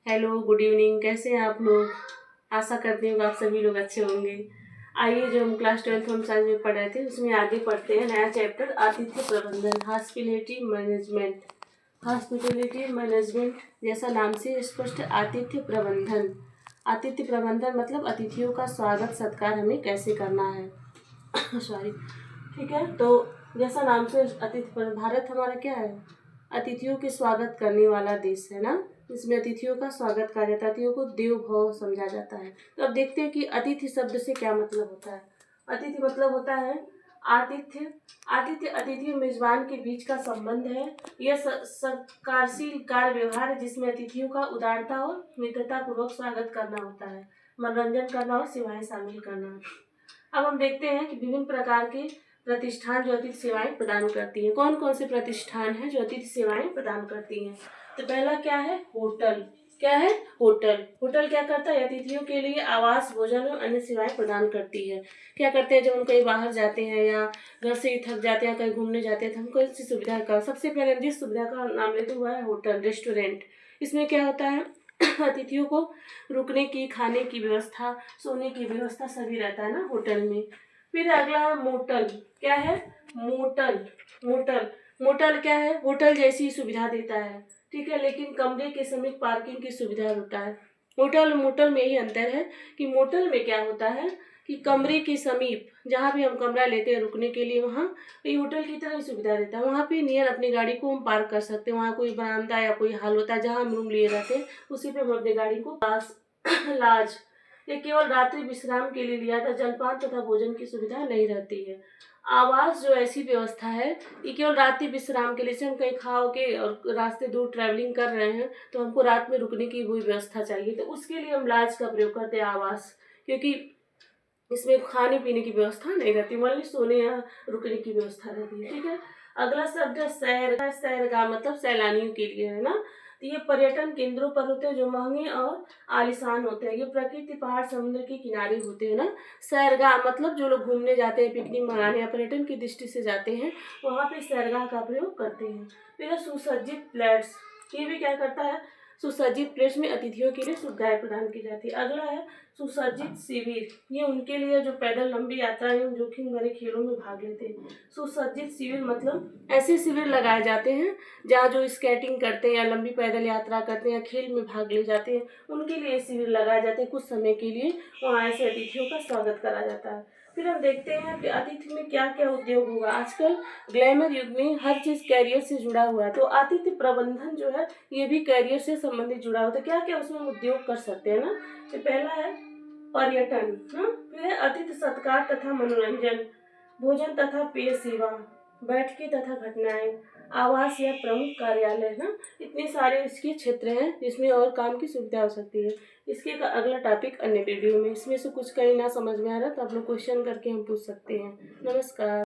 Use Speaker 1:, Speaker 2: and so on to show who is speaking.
Speaker 1: Hello, good evening. कैसे हैं आप लोग? आशा करती हूँ कि आप सभी लोग अच्छे होंगे। आइए, जो हम क्लास 12 होम साइंस में पढ़ रहे थे उसमें आगे पढ़ते हैं नया चैप्टर आतिथ्य प्रबंधन, हॉस्पिटैलिटी मैनेजमेंट। हॉस्पिटैलिटी मैनेजमेंट जैसा नाम से स्पष्ट, आतिथ्य प्रबंधन। आतिथ्य प्रबंधन मतलब अतिथियों का स्वागत सत्कार हमें कैसे करना है। सॉरी, ठीक है। तो जैसा नाम से भारत हमारा क्या है? अतिथियों के स्वागत करने वाला देश है ना। इसमें अतिथियों का स्वागत कहा जाता है, अतिथियों को देव भव समझा जाता है। तो अब देखते हैं कि अतिथि शब्द से क्या मतलब होता है। अतिथि मतलब होता है आतिथ्य। आतिथ्य अतिथि और मेजबान के बीच का संबंध है। यह सत्कारशील कार्य व्यवहार है जिसमें अतिथियों का उदारता और मित्रता पूर्वक स्वागत करना होता है, मनोरंजन करना और सेवाएं शामिल करना। अब हम देखते हैं कि विभिन्न प्रकार के प्रतिष्ठान जो अतिथि सेवाएं प्रदान करती हैं। कौन कौन से प्रतिष्ठान हैं जो अतिथि सेवाएं प्रदान करती हैं? तो पहला क्या है? होटल। क्या है? होटल। होटल क्या करता है? अतिथियों के लिए आवास, भोजन और अन्य सेवाएं प्रदान करती है। क्या करते हैं? जब हम कहीं बाहर जाते हैं या घर से ही थक जाते हैं, कहीं घूमने जाते हैं, तो हमको ऐसी सुविधा का सबसे पहले जिस सुविधा का नाम लेते हुआ है होटल, रेस्टोरेंट। इसमें क्या होता है? अतिथियों को रुकने की, खाने की व्यवस्था, सोने की व्यवस्था सभी रहता है ना होटल में। फिर अगला है मोटल। क्या है? मोटल। मोटल मोटल क्या है? होटल जैसी सुविधा देता है, ठीक है, लेकिन कमरे के समीप पार्किंग की सुविधा होता है। होटल और मोटल में यही अंतर है कि मोटल में क्या होता है कि कमरे के समीप जहाँ भी हम कमरा लेते हैं रुकने के लिए, वहाँ ये होटल की तरह ही सुविधा देता है। वहाँ पे नियर अपनी गाड़ी को हम पार्क कर सकते हैं। वहाँ कोई बरामदा या कोई हॉल होता है जहाँ हम रूम लिए रहते हैं, उसी पे हम अपनी गाड़ी को पास लाज ये केवल रात्रि विश्राम के लिए लिया था। जलपान तथा भोजन की सुविधा नहीं रहती है। आवास जो ऐसी व्यवस्था है ये केवल रात्रि विश्राम के लिए, जैसे हम कहीं खाओ के और रास्ते दूर ट्रैवलिंग कर रहे हैं तो हमको रात में रुकने की कोई व्यवस्था चाहिए, तो उसके लिए हम लाज का प्रयोग करते हैं, आवास। क्योंकि इसमें खाने पीने की व्यवस्था नहीं रहती, मतलब सोने या रुकने की व्यवस्था रहती है, ठीक है। अगला शब्द है सैरगाह। सैरगाह मतलब सैलानियों के लिए है ना। तो ये पर्यटन केंद्रों पर होते हैं जो महंगे और आलीशान होते हैं। ये प्रकृति, पहाड़, समुद्र के किनारे होते हैं ना। सैरगाह मतलब जो लोग घूमने जाते हैं, पिकनिक मनाने या पर्यटन की दृष्टि से जाते हैं, वहाँ पे सैरगाह का प्रयोग करते हैं। फिर सुसज्जित फ्लैट्स। ये भी क्या करता है? सुसज्जित प्लेस में अतिथियों के लिए सुविधाएं प्रदान की जाती है। अगला है सुसज्जित शिविर। ये उनके लिए जो पैदल लंबी यात्रा एवं जोखिम भरे खेलों में भाग लेते हैं। सुसज्जित शिविर मतलब ऐसे शिविर लगाए जाते हैं जहाँ जो स्केटिंग करते हैं या लंबी पैदल यात्रा करते हैं या खेल में भाग ले जाते हैं, उनके लिए शिविर लगाए जाते हैं। कुछ समय के लिए वहाँ ऐसे अतिथियों का स्वागत करा जाता है। फिर हम देखते हैं कि अतिथि में क्या क्या उद्योग होगा। आजकल ग्लैमर युग में हर चीज कैरियर से जुड़ा हुआ है, तो आतिथ्य प्रबंधन जो है ये भी कैरियर से संबंधित जुड़ा हुआ है। तो क्या क्या उसमें उद्योग कर सकते हैं ना। तो पहला है पर्यटन, फिर है अतिथि सत्कार तथा मनोरंजन, भोजन तथा पेय सेवा, बैठकें तथा घटनाएं, आवास या प्रमुख कार्यालय ना। इतने सारे इसके क्षेत्र हैं जिसमें और काम की सुविधा हो सकती है। इसके अगला टॉपिक अन्य वीडियो में। इसमें से कुछ कहीं ना समझ में आ रहा तो आप लोग क्वेश्चन करके हम पूछ सकते हैं। नमस्कार।